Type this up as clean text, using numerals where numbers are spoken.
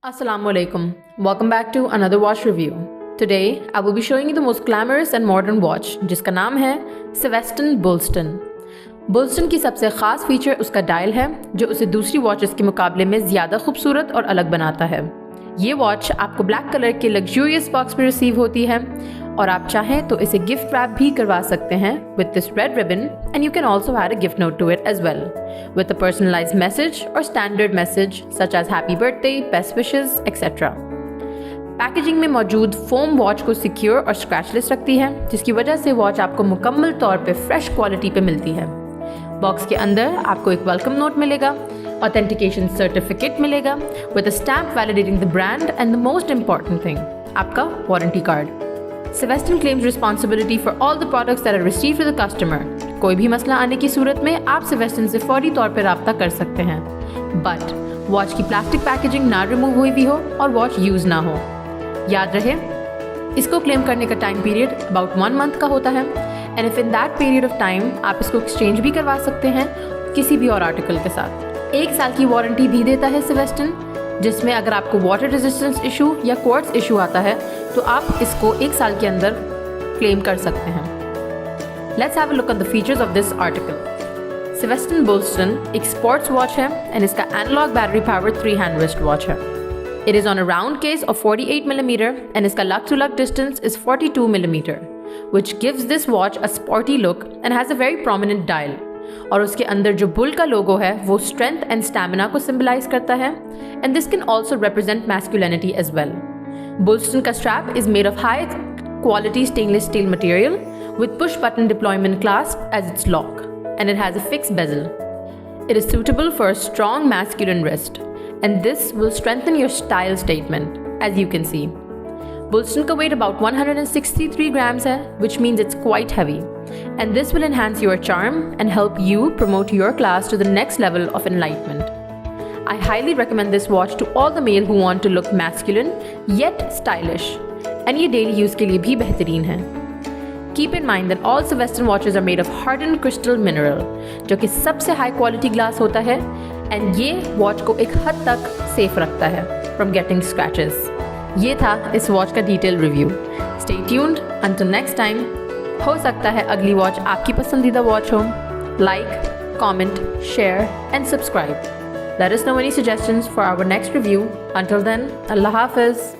Assalamualaikum. Welcome back to another watch review. Today I will be showing you the most glamorous and modern watch जिसका नाम है Sveston Bullston. Bullston की सबसे ख़ास feature उसका dial है जो उसे दूसरी वॉचेस के मुकाबले में ज़्यादा खूबसूरत और अलग बनाता है। ये वॉच आपको ब्लैक कलर के लग्जूरियस बॉक्स में रिसीव होती है और आप चाहें तो इसे गिफ्ट रैप भी करवा सकते हैं with this red ribbon, and you can also add a gift note to it as well with a personalized message or standard message such as happy birthday, best wishes, etc. Packaging में मौजूद foam watch को secure और scratchless रखती है जिसकी वजह से watch आपको मुकम्मल तौर पे फ्रेश क्वालिटी पे मिलती है। बॉक्स के अंदर आपको एक वेलकम नोट मिलेगा, ऑथेंटिकेशन सर्टिफिकेट मिलेगा with a stamp validating the brand and the most important thing आपका warranty card. Sveston claims responsibility for all the products that are received to the customer. कोई भी मसला आने की सूरत में आप Sveston से फौरी तौर पर राब्ता कर सकते हैं, बट वॉच की प्लास्टिक पैकेजिंग ना रिमूव हुई भी हो और वॉच यूज ना हो। याद रहे, इसको क्लेम करने का टाइम पीरियड अबाउट 1 मंथ का होता है and if in that period of time आप इसको एक्सचेंज भी करवा सकते हैं किसी भी और आर्टिकल के साथ। 1 साल की वारंटी भी देता है Sveston, जिसमें अगर आपको वाटर रेजिस्टेंस इशू या क्वार्ट्ज इशू आता है तो आप इसको 1 साल के अंदर क्लेम कर सकते हैं। Let's have a look at the features of this article. Sveston Bullston एक स्पोर्ट्स वॉच है एंड इसका analogue battery power 3 hand wrist watch है। It is on a round case of 48 millimetre and इसका lug to lug distance is 42 millimetre which gives this watch a sporty look and has a very prominent dial. और उसके अंदर जो bull का logo है वो strength and stamina को symbolise करता है and this can also represent masculinity as well. Bullston का strap is made of high quality stainless steel material with push button deployment clasp as its lock, and it has a fixed bezel. It is suitable for a strong masculine wrist, and this will strengthen your style statement, as you can see. Bullston का weight about 163 grams है, which means it's quite heavy, and this will enhance your charm and help you promote your class to the next level of enlightenment. I highly recommend this watch to all the male who want to look masculine yet stylish, and ये daily use के लिए भी बेहतरीन है। Keep in mind that all Sveston watches are made of hardened crystal mineral, जो कि सबसे high quality glass होता है, and ये watch को एक हद तक safe रखता है from getting scratches. ये था इस वॉच का detail review. Stay tuned until next time. हो सकता है अगली वॉच आपकी पसंदीदा वॉच हो। Like, comment, share and subscribe. Let us know any suggestions for our next review. Until then, Allah Hafiz.